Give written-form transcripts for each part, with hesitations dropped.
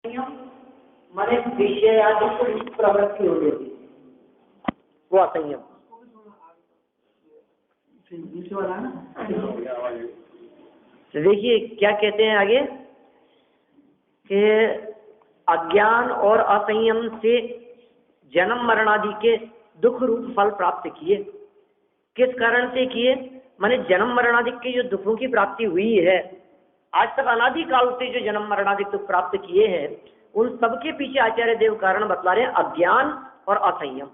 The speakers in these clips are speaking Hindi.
माने विषयादि प्रवृत्ति हो जाती वो असंयम। तो देखिए क्या कहते हैं आगे कि अज्ञान और असंयम से जन्म मरण आदि के दुख रूप फल प्राप्त किए। किस कारण से किए? माने जन्म मरण आदि के जो दुखों की प्राप्ति हुई है, आज तक अनादि काल से जो जन्म मरण आदि दुख प्राप्त किए हैं, उन सबके पीछे आचार्य देव कारण बतला रहे हैं अज्ञान और असंयम।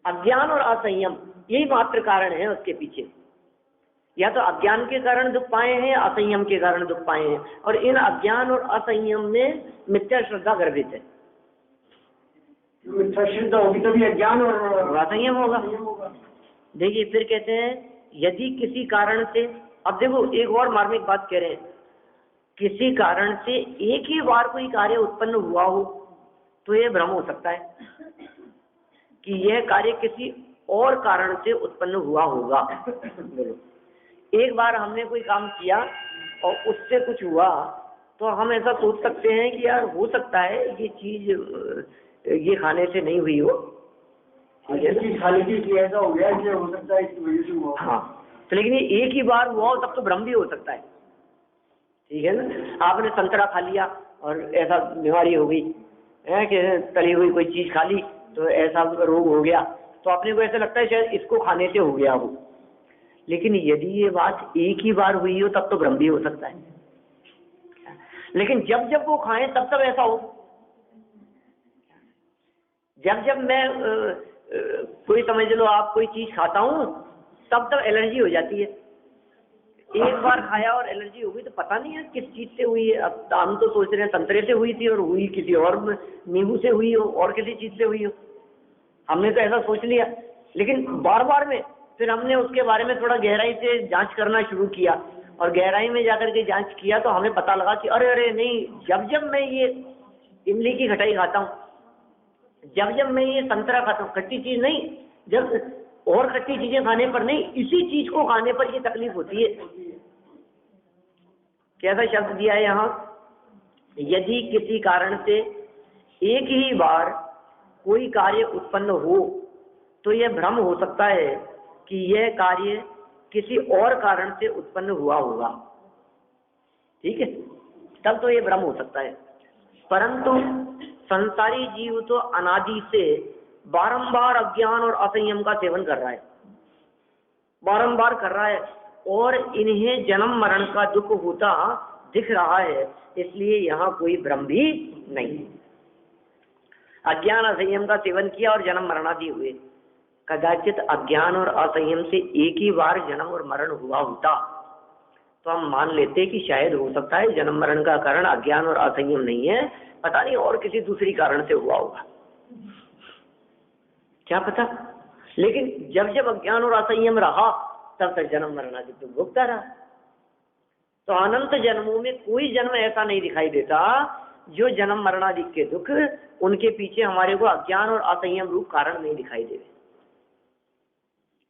अज्ञान और असंयम यही मात्र कारण है उसके पीछे। या तो अज्ञान के कारण दुख पाए हैं, असंयम के कारण दुख पाए हैं, और इन अज्ञान और असंयम में मिथ्या श्रद्धा गर्भित है। मिथ्या श्रद्धा होगी तभी अज्ञान और असंयम होगा। देखिए फिर कहते हैं यदि किसी कारण से, अब देखो एक और मार्मिक बात कह रहे हैं, किसी कारण से एक ही बार कोई कार्य उत्पन्न हुआ हो तो यह भ्रम हो सकता है कि यह कार्य किसी और कारण से उत्पन्न हुआ होगा। एक बार हमने कोई काम किया और उससे कुछ हुआ तो हम ऐसा सोच सकते हैं कि यार हो सकता है ये चीज ये खाने से नहीं हुई हो, चीज खाने की ऐसा हो गया कि हो सकता है इसकी वजह से हुआ। हाँ, तो लेकिन ये एक ही बार हुआ हो तब तो भ्रम भी हो सकता है, ठीक है ना। आपने संतरा खा लिया और ऐसा बीमारी हो गई है कि तली हुई कोई चीज खा ली तो ऐसा रोग हो गया, तो अपने को ऐसा लगता है शायद इसको खाने से हो गया हो। लेकिन यदि ये बात एक ही बार हुई हो तब तो भ्रम भी हो सकता है। लेकिन जब जब वो खाएं तब तब ऐसा हो। जब जब मैं कोई समझ लो आप कोई चीज खाता हूँ तब तब एलर्जी हो जाती है। एक बार खाया और एलर्जी हो गई तो पता नहीं है किस चीज से हुई है। अब हम तो सोच रहे हैं संतरे से हुई थी और हुई किसी और, नींबू से हुई हो और किसी चीज से हुई हो, हमने तो ऐसा सोच लिया। लेकिन बार बार में फिर हमने उसके बारे में थोड़ा गहराई से जांच करना शुरू किया और गहराई में जाकर के जांच किया तो हमें पता लगा कि अरे अरे नहीं, जब जब मैं ये इमली की खटाई खाता हूँ, जब जब मैं ये संतरा खाता हूँ, खट्टी चीज नहीं, जब और खट्टी चीजें खाने पर नहीं, इसी चीज को खाने पर ये तकलीफ होती है। कैसा शब्द दिया है यहाँ? यदि किसी कारण से एक ही बार कोई कार्य उत्पन्न हो तो यह भ्रम हो सकता है कि यह कार्य किसी और कारण से उत्पन्न हुआ होगा, ठीक है, तब तो यह भ्रम हो सकता है। परंतु संसारी जीव तो अनादि से बारंबार अज्ञान और असंयम का सेवन कर रहा है, बारंबार कर रहा है, और इन्हें जन्म मरण का दुख होता दिख रहा है, इसलिए यहाँ कोई भ्रम भी नहीं। अज्ञान असंयम का सेवन किया और जन्म मरणादि हुए। कदाचित अज्ञान और असंयम से एक ही बार जन्म और मरण हुआ होता तो हम मान लेते कि शायद हो सकता है जन्म मरण का कारण अज्ञान और असंयम नहीं है, पता नहीं और किसी दूसरी कारण से हुआ होगा, क्या पता। लेकिन जब जब अज्ञान और असंयम रहा तब तक जन्म मरण आदि दुख भोगता रहा। तो अनंत जन्मों में कोई जन्म ऐसा नहीं दिखाई देता जो जन्म मरण आदि के दुख उनके पीछे हमारे को अज्ञान और असंयम रूप कारण नहीं दिखाई दे,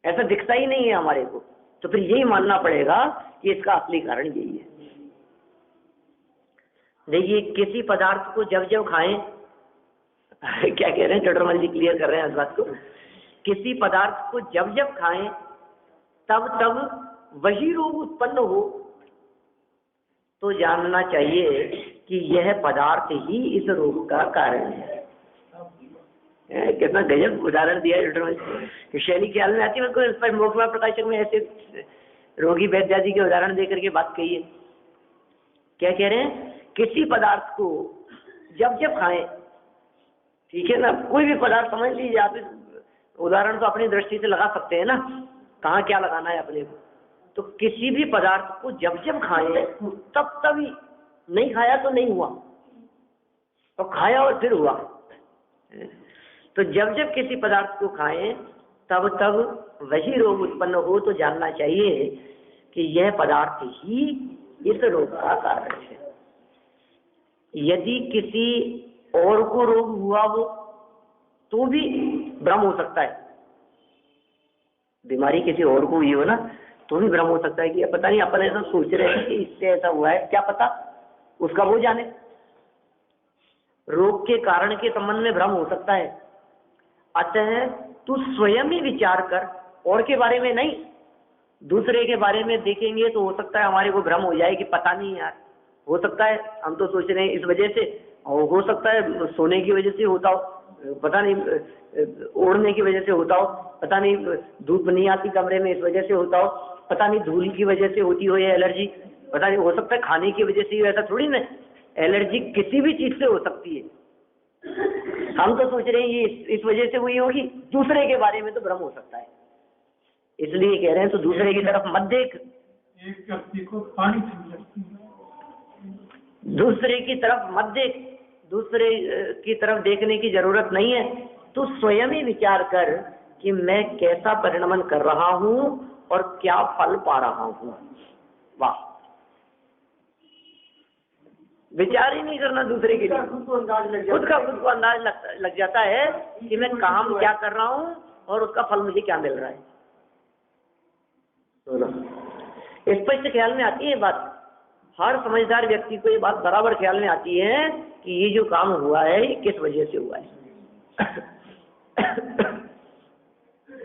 ऐसा दिखता ही नहीं है हमारे को। तो फिर यही मानना पड़ेगा कि इसका असली कारण यही है। देखिए किसी पदार्थ को जब जब खाएं क्या कह रहे हैं चटरमल जी, क्लियर कर रहे हैं इस बात को, किसी पदार्थ को जब जब खाएं तब तब वही रोग उत्पन्न हो तो जानना चाहिए कि यह पदार्थ ही इस रोग का कारण है। कितना गजब उदाहरण दिया है। शैली ख्याल में आती है मेरे को, मोक्षमा प्रकाशक में ऐसे रोगी वैद्यादि के उदाहरण देकर के बात कही है। क्या कह रहे हैं? किसी पदार्थ को जब जब खाएं, ठीक है ना, कोई भी पदार्थ समझ लीजिए आप, उदाहरण तो अपनी दृष्टि से लगा सकते हैं ना, कहाँ क्या लगाना है अपने को। तो किसी भी पदार्थ को जब जब खाएं तब तभी, नहीं खाया तो नहीं हुआ, तो खाया और फिर हुआ। तो जब जब किसी पदार्थ को खाएं तब तब वही रोग उत्पन्न हो तो जानना चाहिए कि यह पदार्थ ही इस रोग का कारण है। यदि किसी और को रोग हुआ हो तो भी भ्रम हो सकता है, बीमारी किसी और को हुई हो ना तो भी भ्रम हो सकता है कि पता नहीं अपन ऐसा सोच रहे हैं कि इससे ऐसा हुआ है, क्या पता उसका वो जाने। रोग के कारण के संबंध में भ्रम हो सकता है, अतः तू स्वयं ही विचार कर, और के बारे में नहीं। दूसरे के बारे में देखेंगे तो हो सकता है हमारे को भ्रम हो जाए कि पता नहीं यार, हो सकता है हम तो सोच रहे हैं इस वजह से, और हो सकता है सोने की वजह से होता हो, पता नहीं, ओढ़ने की वजह से होता हो, पता नहीं धूप नहीं आती कमरे में इस वजह से होता हो, पता नहीं धूल की वजह से होती हो या एलर्जी, पता नहीं, हो सकता है खाने की वजह से। ऐसा थोड़ी ना, एलर्जी किसी भी चीज से हो सकती है। हम तो सोच रहे हैं ये इस वजह से हुई होगी, दूसरे के बारे में तो भ्रम हो सकता है, इसलिए कह रहे हैं तो दूसरे की तरफ मत देख। एक व्यक्ति को पानी दूसरे की तरफ मत देख, दूसरे की तरफ देखने की जरूरत नहीं है। तू स्वयं ही विचार कर कि मैं कैसा परिणमन कर रहा हूं और क्या फल पा रहा हूं। वाह, विचार ही नहीं करना दूसरे के लिए, खुद का खुद को अंदाज लग जाता है कि मैं काम क्या कर रहा हूं और उसका फल मुझे क्या मिल रहा है। स्पष्ट ख्याल में आती है बात, हर समझदार व्यक्ति को ये बात बराबर ख्याल में आती है कि ये जो काम हुआ है ये किस वजह से हुआ है।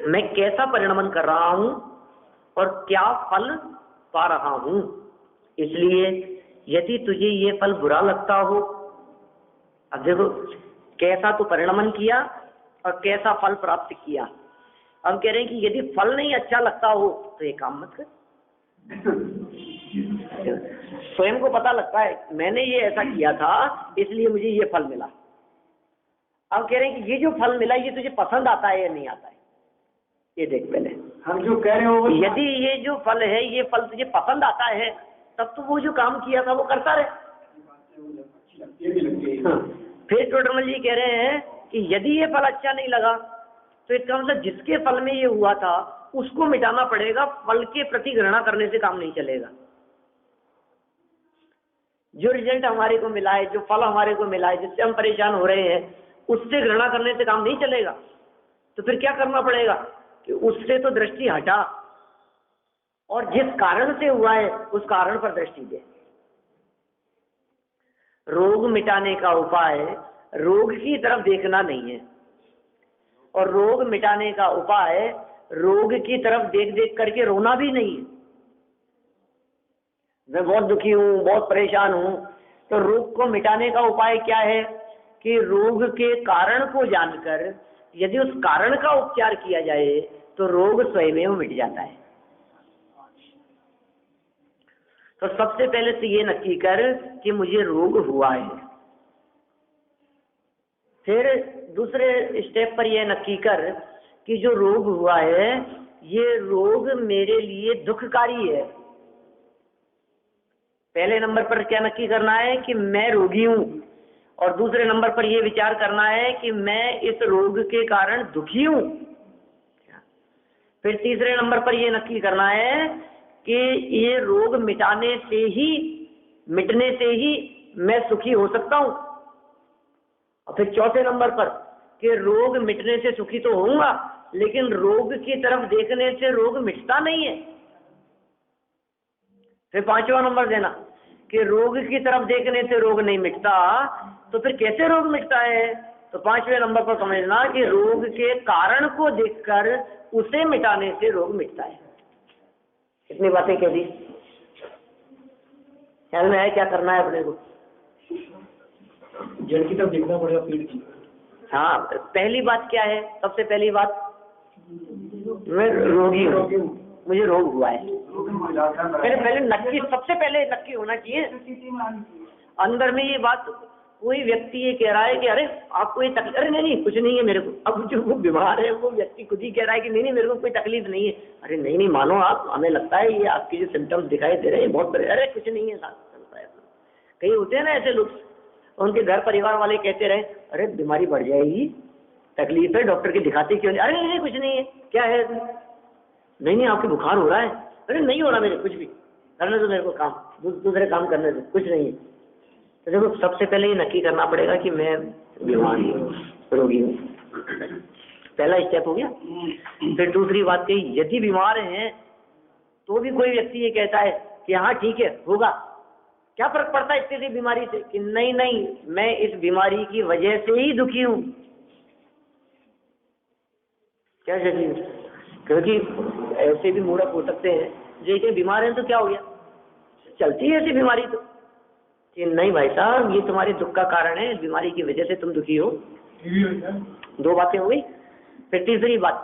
मैं कैसा परिणमन कर रहा हूं और क्या फल पा रहा हूं। इसलिए यदि तुझे ये फल बुरा लगता हो, अब देखो कैसा तो परिणमन किया और कैसा फल प्राप्त किया। अब कह रहे हैं कि यदि फल नहीं अच्छा लगता हो तो ये काम मत कर। स्वयं को पता लगता है मैंने ये ऐसा किया था इसलिए मुझे ये फल मिला। अब कह रहे हैं कि ये जो फल मिला ये तुझे पसंद आता है या नहीं आता है, ये देख पहले। हम जो कह रहे हो यदि ये जो फल है ये फल तुझे पसंद आता है तब तो वो जो काम किया था वो करता रहे। फिर टोडरमल जी कह रहे हैं कि यदि ये फल अच्छा नहीं लगा तो इसका मतलब जिसके फल में ये हुआ था उसको मिटाना पड़ेगा, फल के प्रति घृणा करने से काम नहीं चलेगा। जो रिजल्ट हमारे को मिला है, जो फल हमारे को मिला है, जिससे हम परेशान हो रहे हैं, उससे घृणा करने से काम नहीं चलेगा। तो फिर क्या करना पड़ेगा कि उससे तो दृष्टि हटा और जिस कारण से हुआ है उस कारण पर दृष्टि दे। रोग मिटाने का उपाय रोग की तरफ देखना नहीं है, और रोग मिटाने का उपाय रोग की तरफ देख देख करके रोना भी नहीं है। मैं बहुत दुखी हूं, बहुत परेशान हूं, तो रोग को मिटाने का उपाय क्या है कि रोग के कारण को जानकर यदि उस कारण का उपचार किया जाए तो रोग स्वयं मिट जाता है। तो सबसे पहले तो ये नक्की कर कि मुझे रोग हुआ है। फिर दूसरे स्टेप पर यह नक्की कर कि जो रोग हुआ है ये रोग मेरे लिए दुखकारी है। पहले नंबर पर क्या नक्की करना है कि मैं रोगी हूं, और दूसरे नंबर पर यह विचार करना है कि मैं इस रोग के कारण दुखी हूं। फिर तीसरे नंबर पर यह नक्की करना है कि ये रोग मिटने से ही मैं सुखी हो सकता हूं। और फिर चौथे नंबर पर कि रोग मिटने से सुखी तो होऊंगा लेकिन रोग की तरफ देखने से रोग मिटता नहीं है। फिर पांचवा नंबर देना कि रोग की तरफ देखने से रोग नहीं मिटता, तो फिर कैसे रोग मिटता है। तो पांचवें नंबर पर समझना कि रोग के कारण को देखकर उसे मिटाने से रोग मिटता है। इतनी बातें कह दी, ख्याल में आया क्या करना है अपने को। जड़ की तरफ देखना पड़ेगा, पेड़ की। हाँ, पहली बात क्या है, सबसे पहली बात मैं रोगी हूँ, मुझे रोग हुआ है। पहले नक्की, सबसे पहले नक्की होना चाहिए अंदर में ये बात। कोई व्यक्ति ये कह रहा है कि अरे आपको ये तकलीफ, अरे नहीं कुछ नहीं है मेरे को। अब जो वो बीमार है वो व्यक्ति खुद ही कह रहा है कि नहीं मेरे को कोई तकलीफ नहीं है। अरे नहीं मानो आप, हमें लगता है ये आपके जो सिम्टम्स दिखाई दे रहे हैं बहुत बड़े। अरे कुछ नहीं है साथ चलता है। कई होते हैं ना ऐसे लोग, उनके घर परिवार वाले कहते रहे अरे बीमारी बढ़ जाएगी, तकलीफ है, डॉक्टर के दिखाते क्यों नहीं। अरे नहीं कुछ नहीं है, क्या है, नहीं आपके बुखार हो रहा है। अरे नहीं हो रहा मेरे कुछ भी, करने दो मेरे को काम, दूसरे काम करने दो, कुछ नहीं है। तो देखो सबसे पहले ये नक्की करना पड़ेगा कि मैं बीमार हूँ, रोगी हूँ। पहला स्टेप हो गया। फिर दूसरी बात कही, यदि बीमार हैं तो भी कोई व्यक्ति ये कहता है कि हाँ ठीक है होगा, क्या फर्क पड़ता है इतनी सी बीमारी से कि नहीं नहीं मैं इस बीमारी की वजह से ही दुखी हूं। क्या जरूरी, क्योंकि ऐसे भी मूर्ख हो सकते हैं जो कि बीमार हैं तो क्या हो गया, चलती है ऐसी बीमारी तो, कि नहीं भाई साहब ये तुम्हारे दुख का कारण है, इस बीमारी की वजह से तुम दुखी हो। दो बातें हो गई। फिर तीसरी बात,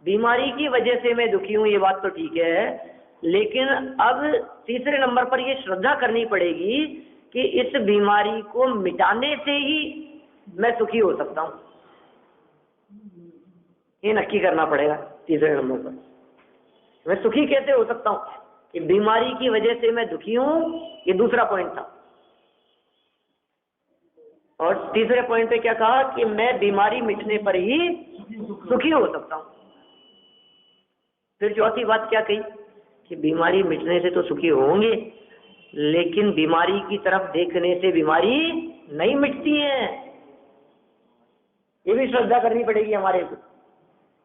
बीमारी की वजह से मैं दुखी हूं, ये बात तो ठीक है, लेकिन अब तीसरे नंबर पर ये श्रद्धा करनी पड़ेगी कि इस बीमारी को मिटाने से ही मैं सुखी हो सकता हूं। ये नक्की करना पड़ेगा तीसरे नंबर पर, मैं सुखी कैसे हो सकता हूं कि बीमारी की वजह से मैं दुखी हूं, ये दूसरा पॉइंट था। और तीसरे पॉइंट पे क्या कहा कि मैं बीमारी मिटने पर ही सुखी हो सकता हूं। फिर चौथी बात क्या कही कि बीमारी मिटने से तो सुखी होंगे, लेकिन बीमारी की तरफ देखने से बीमारी नहीं मिटती है। ये भी श्रद्धा करनी पड़ेगी हमारे को।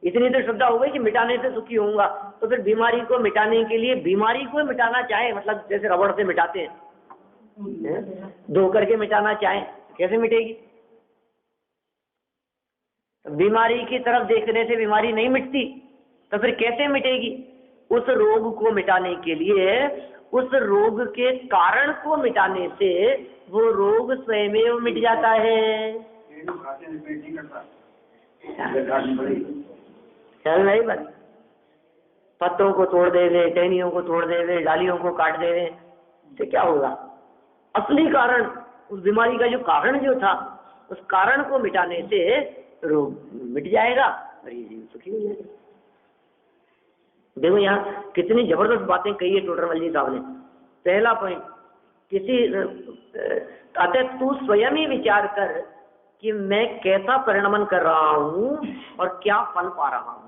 इतनी तो श्रद्धा हो गई कि मिटाने से सुखी होऊंगा, तो फिर बीमारी को मिटाने के लिए बीमारी को मिटाना चाहे, मतलब जैसे रबड़ से मिटाते हैं, धो करके मिटाना चाहे कैसे मिटेगी? तो बीमारी की तरफ देखने से बीमारी नहीं मिटती, तो फिर कैसे मिटेगी? उस रोग को मिटाने के लिए, उस रोग के कारण को मिटाने से वो रोग स्वयं मिट जाता है। चल नहीं बात, पत्तों को तोड़ देवे, टहनियों को तोड़ देवे, डालियों को काट देवे, तो क्या होगा? असली कारण, उस बीमारी का जो कारण जो था, उस कारण को मिटाने से रोग मिट जाएगा और ये जीव सुखी हो जाएगा। देखो यहाँ कितनी जबरदस्त बातें कही है टोडरमल जी साहब ने। पहला पॉइंट, किसी कहते तू स्वयं ही विचार कर कि मैं कैसा परिणमन कर रहा हूं और क्या फल पा रहा हूं।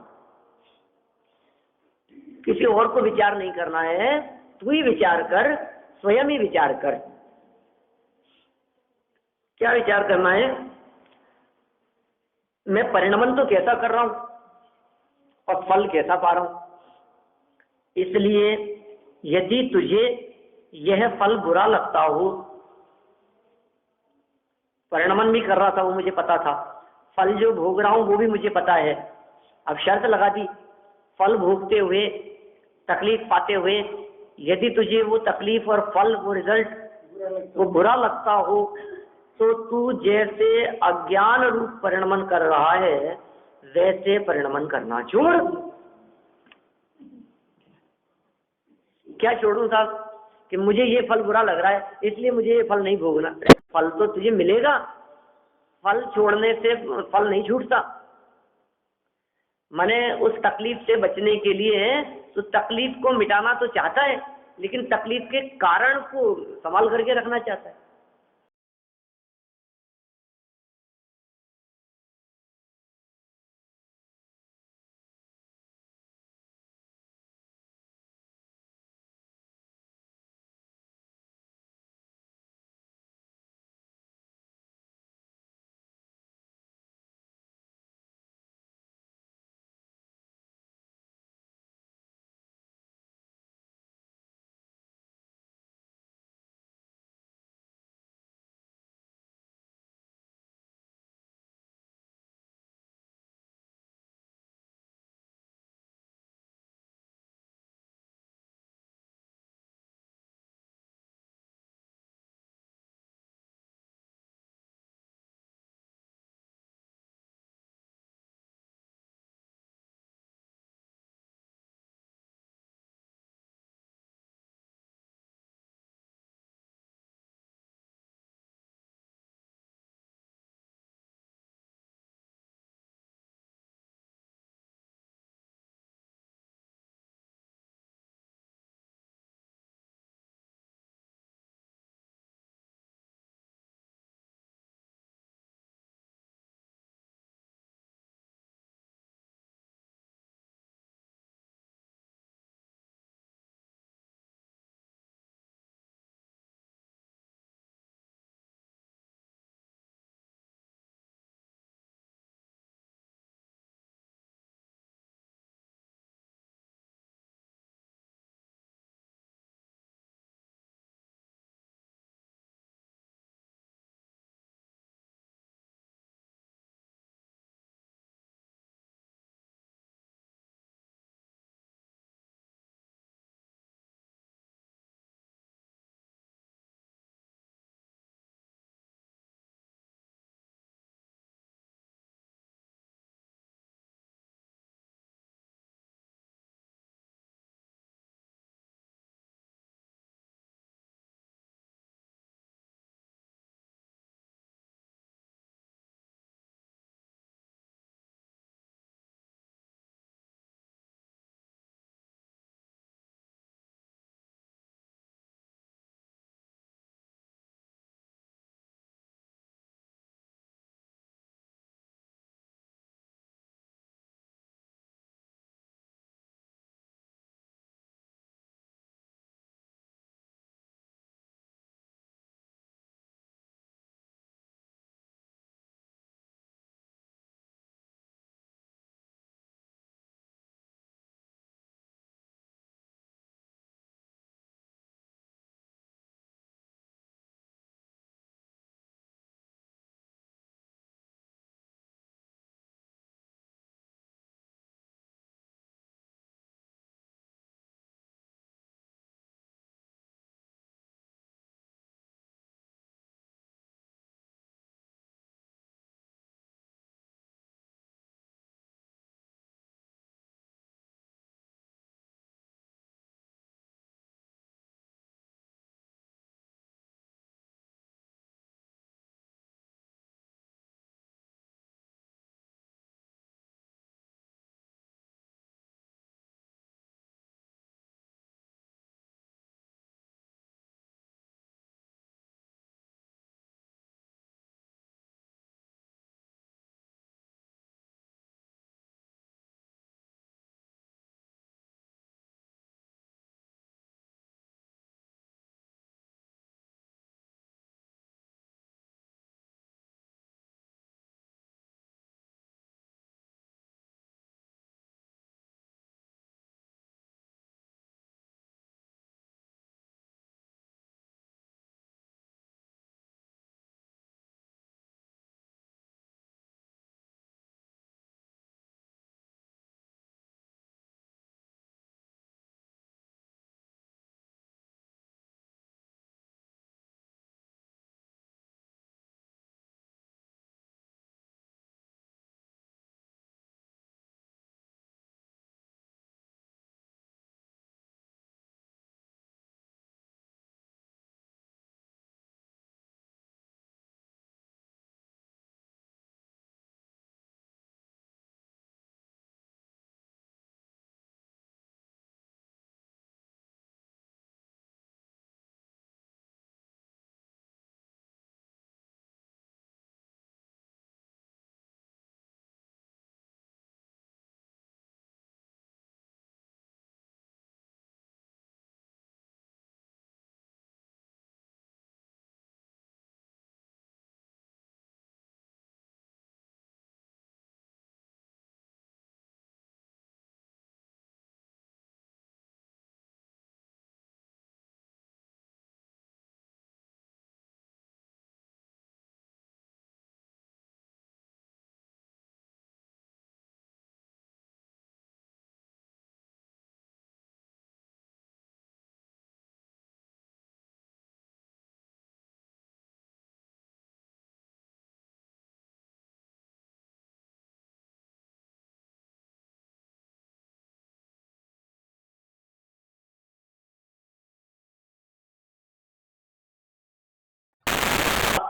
किसी और को विचार नहीं करना है, तू ही विचार कर, स्वयं ही विचार कर। क्या विचार करना है? मैं परिणमन तो कैसा कर रहा हूं और फल कैसा पा रहा हूं। इसलिए यदि तुझे यह फल बुरा लगता हो, परिणमन भी कर रहा था वो मुझे पता था, फल जो भोग रहा हूं वो भी मुझे पता है, अब शर्त लगा दी, फल भोगते हुए, तकलीफ पाते हुए यदि तुझे वो तकलीफ और फल, वो रिजल्ट वो बुरा लगता हो, तो तू जैसे अज्ञान रूप परिणमन कर रहा है वैसे परिणमन करना छोड़। क्या छोड़ूं साहब? कि मुझे ये फल बुरा लग रहा है इसलिए मुझे ये फल नहीं भोगना। फल तो तुझे मिलेगा, फल छोड़ने से फल नहीं छूटता। मैंने उस तकलीफ से बचने के लिए तो तकलीफ को मिटाना तो चाहता है, लेकिन तकलीफ के कारण को संभाल करके रखना चाहता है।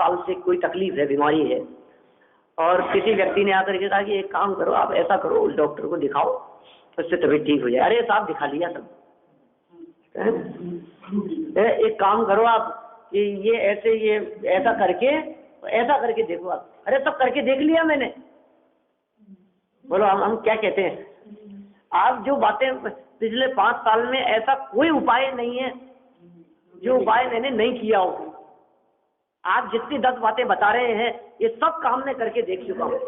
साल से कोई तकलीफ है, बीमारी है, और किसी व्यक्ति ने आकर के कहा कि एक काम करो, आप ऐसा करो, उस डॉक्टर को दिखाओ, उससे तबीयत ठीक हो जाए। अरे साहब दिखा लिया सब, एक काम करो आप कि ये ऐसा करके देखो आप। अरे सब करके देख लिया मैंने। बोलो हम क्या कहते हैं? आप जो बातें पिछले 5 साल में, ऐसा कोई उपाय नहीं है जो उपाय मैंने नहीं किया हो। आप जितनी 10 बातें बता रहे हैं, ये सब काम मैं करके देख चुका हूं।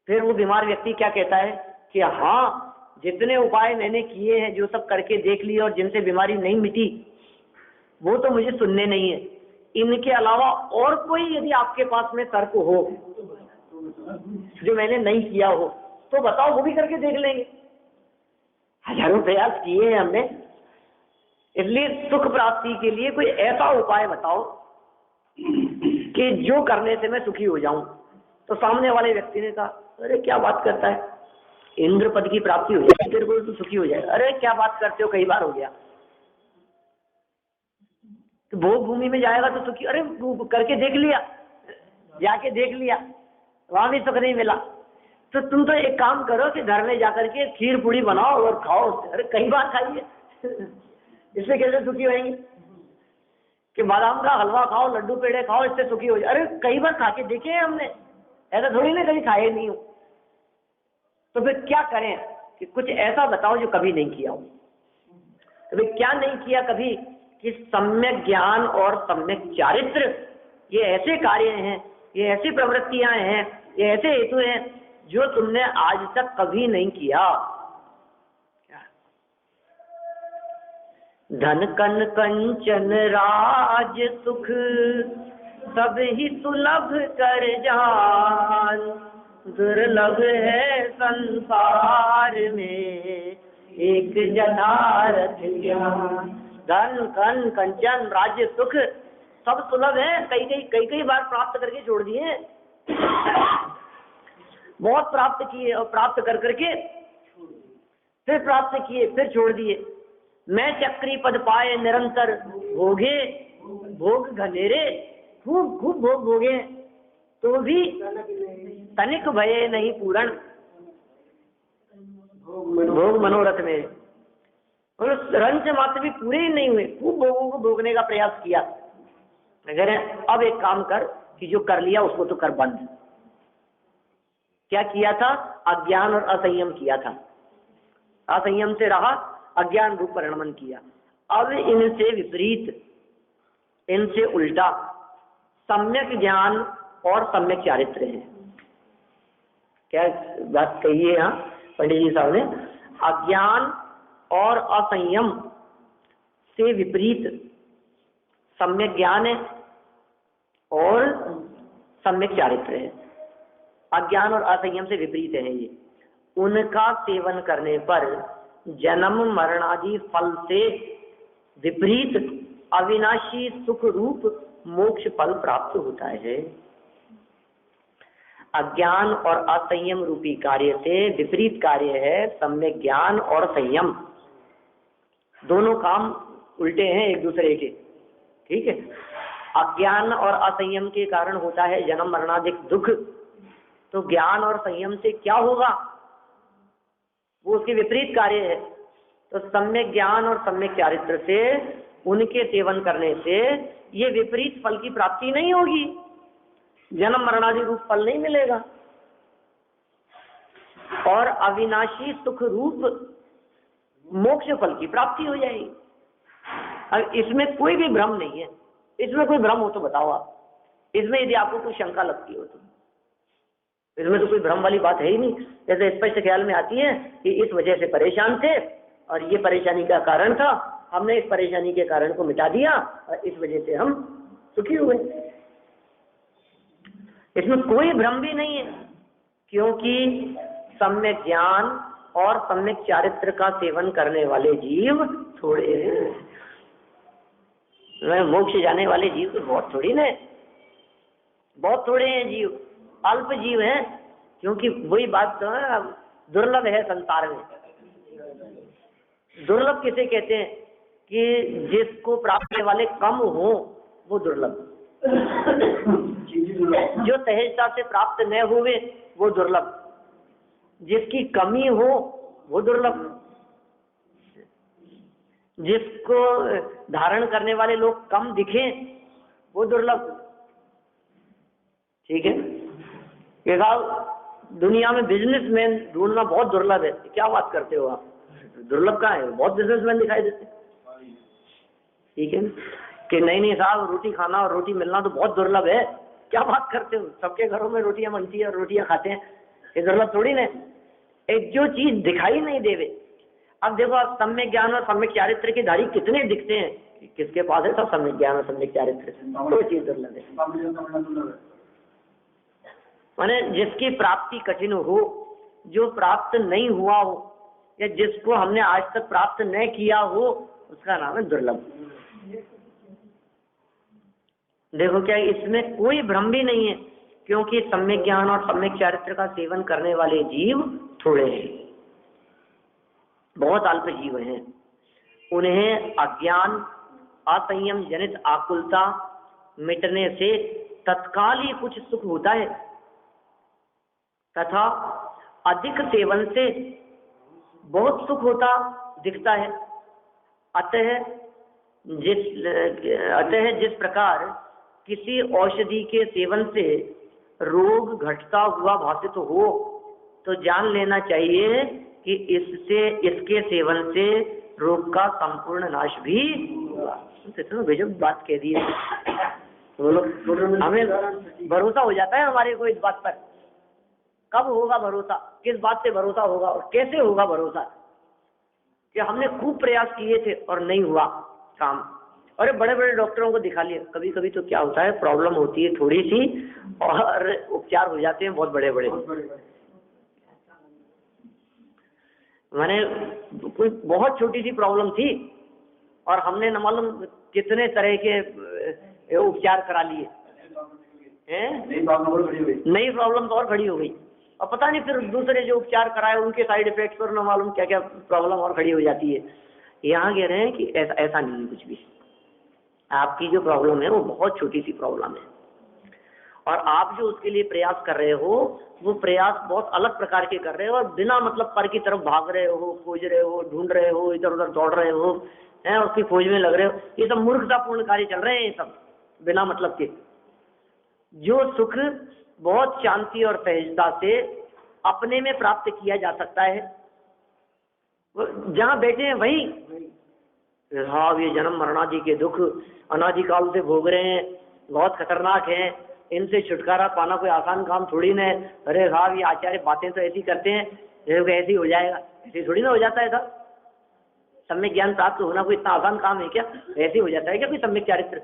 फिर वो बीमार व्यक्ति क्या कहता है कि हाँ, जितने उपाय मैंने किए हैं, जो सब करके देख लिए और जिनसे बीमारी नहीं मिटी, वो तो मुझे सुनने नहीं है। इनके अलावा और कोई यदि आपके पास में तर्क हो जो मैंने नहीं किया हो तो बताओ, वो भी करके देख लेंगे। हजारों प्रयास किए हैं हमने, इसलिए सुख प्राप्ति के लिए कोई ऐसा उपाय बताओ कि जो करने से मैं सुखी हो जाऊं। तो सामने वाले व्यक्ति ने कहा, अरे क्या बात करता है, इंद्र पद की प्राप्ति हो जाएगी तेरे को तो सुखी हो जाएगा। अरे क्या बात करते हो, कई बार हो गया। तो भोग भूमि में जाएगा तो सुखी, अरे करके देख लिया, जाके देख लिया, वहां भी सुख नहीं मिला। तो तुम तो एक काम करो कि घर में जाकर के खीर पूड़ी बनाओ और खाओ। अरे कई बार खाइए, इससे कैसे सुखी होंगे? कि बादाम का हलवा खाओ, लड्डू पेड़े खाओ, इससे सुखी हो जाए। अरे कई बार खा के देखे हैं हमने, ऐसा थोड़ी ना कभी खाए नहीं हो। तो फिर क्या करें कि कुछ ऐसा बताओ जो कभी नहीं किया हो। तो फिर क्या नहीं किया कभी कि सम्यक ज्ञान और सम्यक चारित्र, ये ऐसे कार्य हैं, ये ऐसी प्रवृत्तियां हैं, ये ऐसे हेतु हैं जो तुमने आज तक कभी नहीं किया। धन कन कंचन राज सुख सब ही सुलभ कर जान, दुर्लभ है संसार में एक जनारथ ज्ञान। धन कन कंचन राज्य सुख सब सुलभ है, कई बार प्राप्त करके छोड़ दिए, बहुत प्राप्त किए और प्राप्त कर करके फिर प्राप्त किए, फिर छोड़ दिए। मैं चक्री पद पाए निरंतर भोगे, भोग घनेरे, खूब भोग भोगे तो भी तनिक भये नहीं पूर्ण, भोग मनोरथ में। और रंच मात्र भी पूरे ही नहीं हुए, खूब भोगों को भोगने का प्रयास किया। अगर अब एक काम कर कि जो कर लिया उसको तो कर बंद। क्या किया था? अज्ञान और असंयम किया था, असंयम से रहा, अज्ञान रूप परिणमन किया। अब इनसे विपरीत, इनसे उल्टा सम्यक ज्ञान और सम्यक चारित्र है। क्या बात कही है यहाँ पंडित जी साहब ने? अज्ञान और असंयम से विपरीत सम्यक ज्ञान है और सम्यक चारित्र है। अज्ञान और असंयम से विपरीत है ये। उनका सेवन करने पर जन्म मरण आदि फल से विपरीत अविनाशी सुख रूप मोक्ष फल प्राप्त होता है। अज्ञान और असंयम रूपी कार्य से विपरीत कार्य है सम्यक ज्ञान और संयम। दोनों काम उल्टे हैं एक दूसरे के, ठीक है। अज्ञान और असंयम के कारण होता है जन्म मरणादिक दुख, तो ज्ञान और संयम से क्या होगा? वो उसके विपरीत कार्य है। तो सम्यक ज्ञान और सम्यक चारित्र से, उनके सेवन करने से ये विपरीत फल की प्राप्ति नहीं होगी, जन्म मरणादि रूप फल नहीं मिलेगा और अविनाशी सुख रूप मोक्ष फल की प्राप्ति हो जाएगी। अब इसमें कोई भी भ्रम नहीं है। इसमें कोई भ्रम हो तो बताओ आप, इसमें यदि आपको कोई शंका लगती हो तो। इसमें तो कोई भ्रम वाली बात है ही नहीं। जैसे स्पष्ट ख्याल में आती है कि इस वजह से परेशान थे और ये परेशानी का कारण था, हमने इस परेशानी के कारण को मिटा दिया और इस वजह से हम सुखी हुए। इसमें कोई भ्रम भी नहीं है, क्योंकि सम्यक ज्ञान और सम्यक चारित्र का सेवन करने वाले जीव थोड़े हैं। मोक्ष जाने वाले जीव तो बहुत थोड़ी ना, बहुत थोड़े हैं जीव, अल्प जीव हैं। क्योंकि वही बात तो है, दुर्लभ है संसार में। दुर्लभ किसे कहते हैं? कि जिसको प्राप्त करने वाले कम हो, वो दुर्लभ। जो सहजता से प्राप्त न हुए वो दुर्लभ, जिसकी कमी हो वो दुर्लभ, जिसको धारण करने वाले लोग कम दिखें वो दुर्लभ। ठीक है, ये साहब दुनिया में बिजनेसमैन ढूंढना बहुत दुर्लभ है। क्या बात करते हो आप, दुर्लभ कहाँ है, बहुत बिजनेसमैन दिखाई देते। ठीक है कि नहीं साहब, रोटी खाना और रोटी मिलना तो बहुत दुर्लभ है। क्या बात करते हो, सबके घरों में रोटियां बनती है और रोटियां खाते हैं, ये दुर्लभ थोड़ी ना। एक जो चीज दिखाई नहीं देवे, अब देखो आप सम्यक ज्ञान और सम्यक चारित्र के धारी कितने दिखते हैं, किसके पास है सब सम्यक ज्ञान और सम्यक चारित्र, तो चीज दुर्लभ है। माने जिसकी प्राप्ति कठिन हो, जो प्राप्त नहीं हुआ हो, या जिसको हमने आज तक प्राप्त न किया हो, उसका नाम है दुर्लभ। देखो क्या इसमें कोई भ्रम भी नहीं है, क्योंकि सम्यक ज्ञान और सम्यक चारित्र का सेवन करने वाले जीव थोड़े हैं, बहुत अल्प जीव हैं। उन्हें अज्ञान असंयम जनित आकुलता मिटने से तत्काल ही कुछ सुख होता है, तथा अधिक सेवन से बहुत सुख होता दिखता है। अतः जिस प्रकार किसी औषधि के सेवन से रोग घटता हुआ भासित हो, तो जान लेना चाहिए कि इसके सेवन से रोग का संपूर्ण नाश भी हुआ। तो गजब बात कह दी है, हमें भरोसा हो जाता है हमारे को इस बात पर। कब होगा भरोसा, किस बात से भरोसा होगा और कैसे होगा भरोसा, कि हमने खूब प्रयास किए थे और नहीं हुआ काम। और बड़े बड़े डॉक्टरों को दिखा लिया, कभी कभी तो क्या होता है, प्रॉब्लम होती है थोड़ी सी और उपचार हो जाते हैं बहुत बड़े बड़े। मैंने कोई बहुत छोटी सी प्रॉब्लम थी और हमने न मालूम कितने तरह के उपचार करा लिए हैं, नई प्रॉब्लम तो और खड़ी हो गई, और पता नहीं फिर दूसरे जो उपचार कराए उनके साइड इफेक्ट्स और न मालूम क्या क्या प्रॉब्लम और खड़ी हो जाती है। यहाँ कह रहे हैं कि ऐसा नहीं है कुछ भी, आपकी जो प्रॉब्लम है वो बहुत छोटी सी प्रॉब्लम है, और आप जो उसके लिए प्रयास कर रहे हो वो प्रयास बहुत अलग प्रकार के कर रहे हो, और बिना मतलब पर की तरफ भाग रहे हो, खोज रहे हो, ढूंढ रहे हो, इधर उधर दौड़ रहे हो, हैं उसकी खोज में लग रहे हो। ये सब मूर्खतापूर्ण कार्य चल रहे हैं, ये सब बिना मतलब के। जो सुख बहुत शांति और सहजता से अपने में प्राप्त किया जा सकता है, जहाँ बैठे हैं वहीं। हाँ, ये जन्म मरणादि के दुख अनादिकाल से भोग रहे हैं, बहुत खतरनाक हैं, इनसे छुटकारा पाना कोई आसान काम थोड़ी न है। अरे साहब, ये आचार्य बातें तो ऐसी करते हैं ऐसे ही हो जाएगा, ऐसे थोड़ी ना हो जाता है साहब। सम्यक ज्ञान प्राप्त होना कोई इतना आसान काम है क्या, ऐसे हो जाता है क्या कोई सम्यक चारित्र,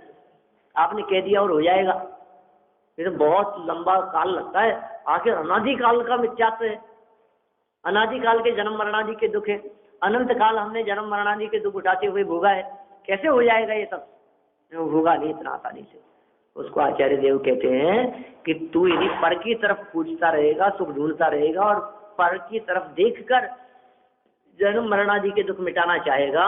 आपने कह दिया और हो जाएगा? ये तो बहुत लंबा काल लगता है। आखिर अनादिकाल का मिथ्यात्व है, अनादिकाल के जन्म मरणादि के दुख है, अनंत काल हमने जन्म मरणादि के दुख उठाते हुए भोगा है, कैसे हो जाएगा ये सब? होगा नहीं इतना आसानी से। उसको आचार्य देव कहते हैं कि तू यदि पर की तरफ पूछता रहेगा, सुख ढूंढता रहेगा, और पर की तरफ देखकर जन्म मरणादि के दुख मिटाना चाहेगा,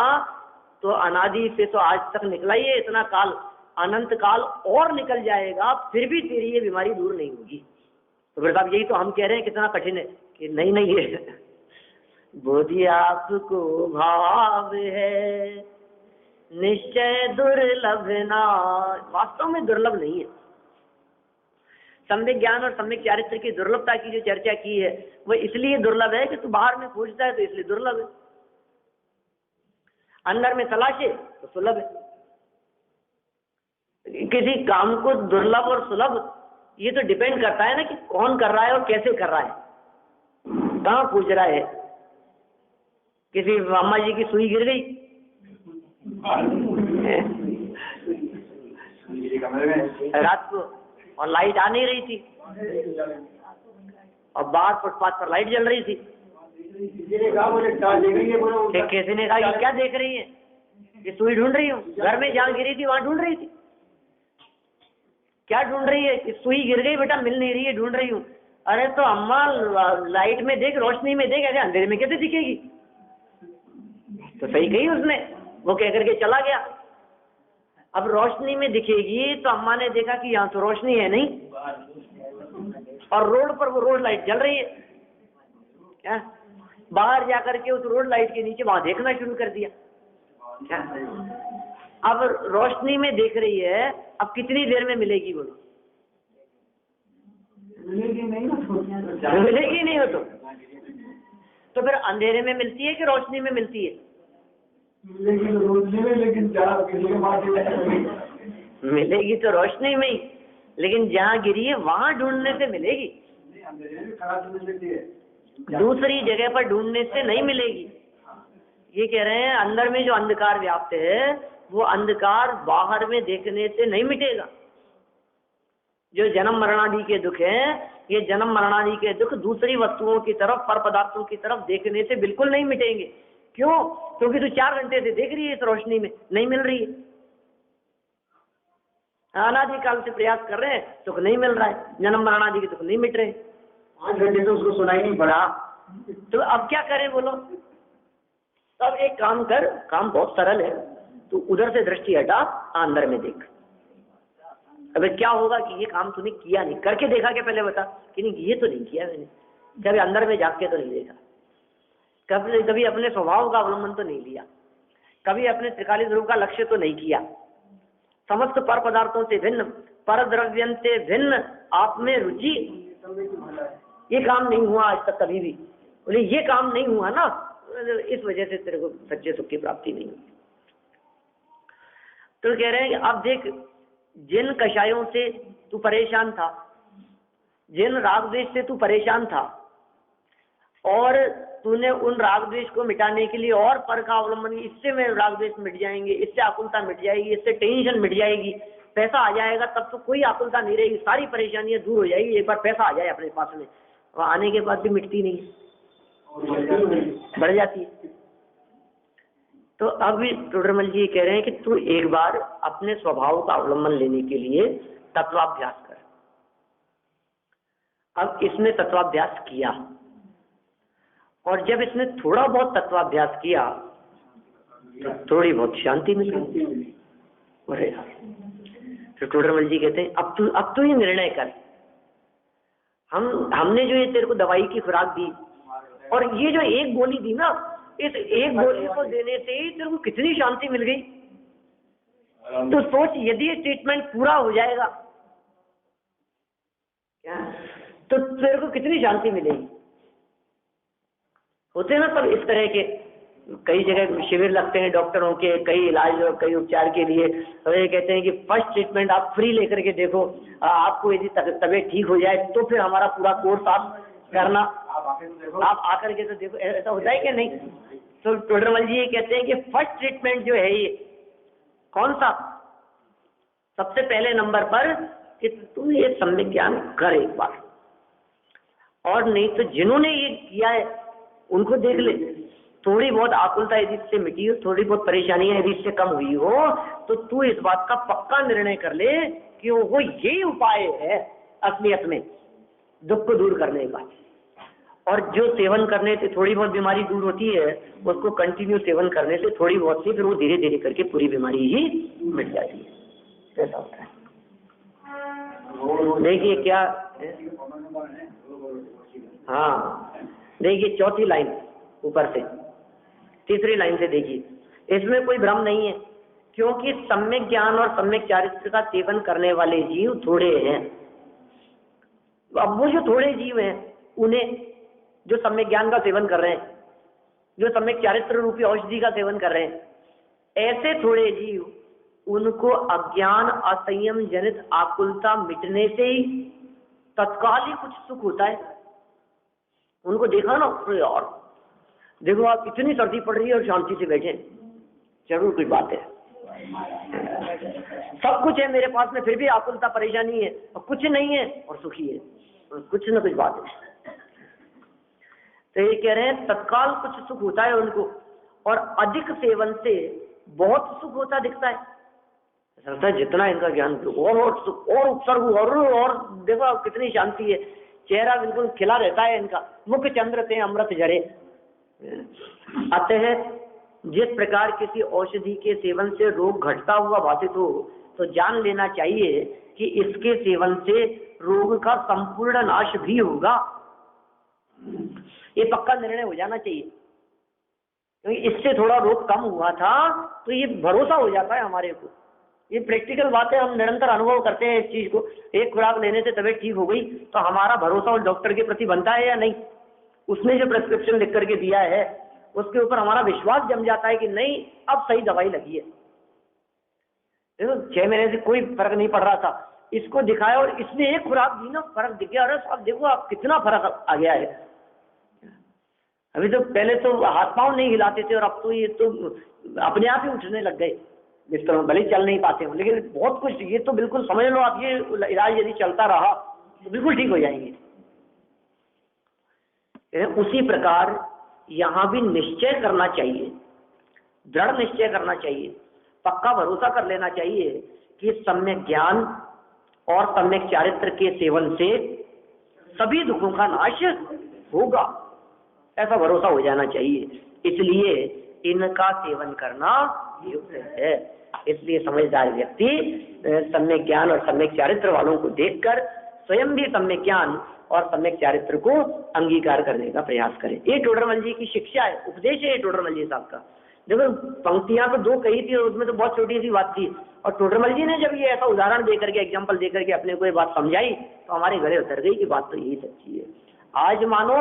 तो अनादि से तो आज तक निकला ही है इतना काल, अनंत काल और निकल जाएगा, फिर भी तेरी ये बीमारी दूर नहीं होगी। तो फिर साहब यही तो हम कह रहे हैं कितना कठिन है, कि नहीं है बोधि आपको भाव है निश्चय दुर्लभ ना, वास्तव में दुर्लभ नहीं है। सम्यक ज्ञान और सम्यक चारित्र की दुर्लभता की जो चर्चा की है वो इसलिए दुर्लभ है कि तू बाहर में खोजता है तो इसलिए दुर्लभ है, अंदर में तलाशे तो सुलभ है। किसी काम को दुर्लभ और सुलभ ये तो डिपेंड करता है ना कि कौन कर रहा है और कैसे कर रहा है, कहाँ खोज रहा है। किसी अम्मा जी की सुई गिर गई रात को और लाइट आ नहीं रही थी, और बाहर फुटपाथ पर लाइट जल रही थी। किसी ने कहा कि क्या देख रही है, ये सुई ढूंढ रही हूँ, घर में जहाँ गिरी थी वहां ढूंढ रही थी। क्या ढूंढ रही है? सुई गिर गई बेटा, मिल नहीं रही है, ढूंढ रही हूँ। अरे तो अम्मा लाइट में देख, रोशनी में देख, ऐसे अंधेरे में कैसे दिखेगी? तो सही कही उसने, वो कह करके चला गया। अब रोशनी में दिखेगी तो अम्मा ने देखा कि यहाँ तो रोशनी है नहीं, और रोड पर वो रोड लाइट जल रही है। क्या बाहर जाकर के उस रोड लाइट के नीचे वहां देखना शुरू कर दिया। क्या अब रोशनी में देख रही है, अब कितनी देर में मिलेगी बोलो? मिलेगी नहीं हो मिलेगी नहीं हो तो फिर अंधेरे में मिलती है कि रोशनी में मिलती है? मिलेगी तो रोशनी में, लेकिन जहाँ किसी के पास मिलेगी तो रोशनी में ही, लेकिन जहाँ गिरी है वहां ढूंढने से मिलेगी, दूसरी जगह पर ढूंढने से नहीं मिलेगी। ये कह रहे हैं अंदर में जो अंधकार व्याप्त है वो अंधकार बाहर में देखने से नहीं मिटेगा। जो जन्म मरणादि के दुख हैं, ये जन्म मरणादि के दुख दूसरी वस्तुओं की तरफ, पर पदार्थों की तरफ देखने से बिल्कुल नहीं मिटेंगे। क्यों? क्योंकि तू 4 घंटे से देख रही है इस रोशनी में, नहीं मिल रही है। अनादिकाल से प्रयास कर रहे हैं, सुख नहीं मिल रहा है, जन्म मरणादि के दुख नहीं मिट रहे। 5 घंटे तो उसको सुनाई नहीं पड़ा, तो अब क्या करें बोलो? तो अब एक काम कर, काम बहुत सरल है, तू उधर से दृष्टि हटा, अंदर में देख। अबे क्या होगा कि ये काम तूने किया नहीं, करके देखा क्या? पहले बता कि नहीं ये तो नहीं किया मैंने, कभी अंदर में जाके तो नहीं देखा, कभी अपने स्वभाव का अवलंबन तो नहीं लिया, कभी अपने त्रिकाली ध्रुव का लक्ष्य तो नहीं किया, समस्त पर पदार्थों से भिन्न, पर द्रव्यं से भिन्न आप में रुचि, ये काम नहीं हुआ आज तक कभी भी। बोले ये काम नहीं हुआ ना, इस वजह से तेरे को सच्चे सुख की प्राप्ति नहीं हुई। तो कह रहे हैं कि अब देख, जिन कषायों से तू परेशान था, जिन राग द्वेष से तू परेशान था, और तूने उन राग द्वेष को मिटाने के लिए और पर का अवलंबन, इससे में राग द्वेष मिट जाएंगे, इससे आकुलता मिट जाएगी, इससे टेंशन मिट जाएगी, पैसा आ जाएगा, तब तो कोई आकुलता नहीं रहेगी, सारी परेशानियां दूर हो जाएगी। एक बार पैसा आ जाए अपने पास में, और आने के बाद भी मिटती नहीं, बढ़ जाती है। तो अब टोडरमल जी कह रहे हैं कि तू एक बार अपने स्वभाव का अवलंबन लेने के लिए तत्वाभ्यास कर। अब इसने तत्वाभ्यास किया, और जब इसने थोड़ा बहुत तत्वाभ्यास किया तो थोड़ी बहुत शांति मिल गई। अरे तो टोडरमल जी कहते हैं अब तू ही निर्णय कर, हमने जो ये तेरे को दवाई की खुराक दी, और ये जो एक गोली दी ना, इस एक गोली को देने से ही तेरे को कितनी शांति मिल गई। तो सोच, यदि ये ट्रीटमेंट पूरा हो जाएगा क्या, तो तेरे को कितनी शांति मिलेगी। होते हैं ना सब इस तरह के, कई जगह शिविर लगते हैं डॉक्टरों के, कई इलाज और कई उपचार के लिए। तो ये कहते हैं कि फर्स्ट ट्रीटमेंट आप फ्री लेकर के देखो, आपको यदि तबीयत ठीक हो जाए तो फिर हमारा पूरा कोर्स आप करना, आप आकर के तो देखो। ऐसा होता है कि नहीं? तो टोडरमल जी ये कहते हैं कि फर्स्ट ट्रीटमेंट जो है ये कौन सा, सबसे पहले नंबर पर कि तू ये सम्यक ज्ञान कर एक बार, और नहीं तो जिन्होंने ये किया है उनको देख ले। थोड़ी बहुत आकुलता यदि इससे मिटी हो, थोड़ी बहुत परेशानियां यदि इससे कम हुई हो, तो तू इस बात का पक्का निर्णय कर ले कि वो यही उपाय है असलियत में दुख को दूर करने का। और जो सेवन करने से थोड़ी बहुत बीमारी दूर होती है, उसको कंटिन्यू सेवन करने से थोड़ी बहुत सी, फिर वो धीरे धीरे करके पूरी बीमारी ही मिट जाती है। ऐसा होता है। देखिए क्या, हाँ देखिए चौथी लाइन ऊपर से, तीसरी लाइन से देखिए, इसमें कोई भ्रम नहीं है, क्योंकि सम्यक ज्ञान और सम्यक चारित्र का सेवन करने वाले जीव थोड़े हैं। अब वो जो थोड़े जीव हैं, उन्हें जो सम्यक ज्ञान का सेवन कर रहे हैं, जो सम्यक चारित्र रूपी औषधि का सेवन कर रहे हैं, ऐसे थोड़े जीव, उनको अज्ञान असंयम जनित आकुलता मिटने से ही तत्काल ही कुछ सुख होता है। उनको देखा ना, तो यार देखो आप इतनी सर्दी पड़ रही है और शांति से बैठे, जरूर कोई बात है, सब कुछ है मेरे पास में फिर भी आकुलता परेशानी है, और कुछ नहीं है और सुखी है, कुछ न कुछ बात है। तो ये कह रहे हैं तत्काल कुछ सुख होता है उनको, और अधिक सेवन से बहुत सुख होता दिखता है। लगता है जितना इनका ज्ञान और सुख और उपसर्ग और देखो कितनी शांति है, चेहरा बिल्कुल खिला रहता है इनका, मुख चंद्र से अमृत जड़े। अतः जिस प्रकार किसी औषधि के सेवन से रोग घटता हुआ भाषित हो, तो जान लेना चाहिए कि इसके सेवन से रोग का संपूर्ण नाश भी होगा। ये पक्का निर्णय हो जाना चाहिए, क्योंकि इससे थोड़ा रोग कम हुआ था, तो ये भरोसा हो जाता है हमारे को। ये प्रैक्टिकल बात है, हम निरंतर अनुभव करते हैं इस चीज को। एक खुराक लेने से तबीयत ठीक हो गई, तो हमारा भरोसा उस डॉक्टर के प्रति बनता है या नहीं? उसने जो प्रेस्क्रिप्शन लिख करके दिया है उसके ऊपर हमारा विश्वास जम जाता है कि नहीं, अब सही दवाई लगी है। देखो 6 महीने से कोई फर्क नहीं पड़ रहा था, इसको दिखाया और इसने एक खुराक दी ना, फर्क दिख गया। अरे साहब देखो आप कितना फर्क आ गया है। अभी तो पहले तो हाथ पांव नहीं हिलाते थे, और अब तो ये तो अपने आप ही उठने लग गए बिस्तर में, भले चल नहीं पाते हो, लेकिन बहुत कुछ। ये तो बिल्कुल समझ लो आप, ये इलाज यदि चलता रहा तो बिल्कुल ठीक हो जाएंगे। उसी प्रकार यहाँ भी निश्चय करना चाहिए, दृढ़ निश्चय करना चाहिए, पक्का भरोसा कर लेना चाहिए कि सम्यक ज्ञान और सम्यक चारित्र के सेवन से सभी दुखों का नाश होगा, ऐसा भरोसा हो जाना चाहिए। इसलिए इनका सेवन करना युक्त है। इसलिए समझदार व्यक्ति सम्यक ज्ञान और सम्यक चारित्र वालों को देखकर स्वयं भी सम्यक ज्ञान और सम्यक चारित्र को अंगीकार करने का प्रयास करे। ये टोडरमल जी की शिक्षा है, उपदेश है ये टोडरमल जी साहब का। देखो पंक्तियां तो 2 कही थी और उसमें तो बहुत छोटी सी बात थी, और टोडरमल जी ने जब ये ऐसा उदाहरण देकर के, एग्जाम्पल देकर के अपने को ये बात समझाई, तो हमारे गले उतर गई कि बात तो यही सच्ची है। आज मानो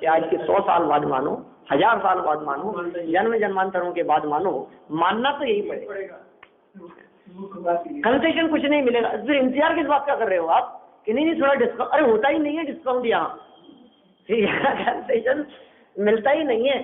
या आज के 100 साल बाद मानो, 1000 साल बाद मानो, जन्म जन्मांतरों के बाद मानो, मानना तो यही पड़ेगा। कंसेशन कुछ नहीं मिलेगा, फिर इंतजार किस बात का कर रहे हो आप कि नहीं थोड़ा डिस्काउंट? अरे होता ही नहीं है डिस्काउंट यहाँ, कंसेशन मिलता ही नहीं है,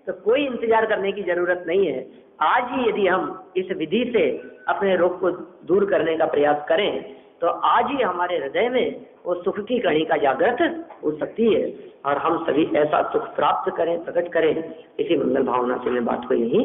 तो कोई इंतजार करने की जरूरत नहीं है। आज ही यदि हम इस विधि से अपने रोग को दूर करने का प्रयास करें, तो आज ही हमारे हृदय में वो सुख की कणिका जागृत हो सकती है, और हम सभी ऐसा सुख प्राप्त करें, प्रकट करें। इसी मंगल भावना से मैं बात को यही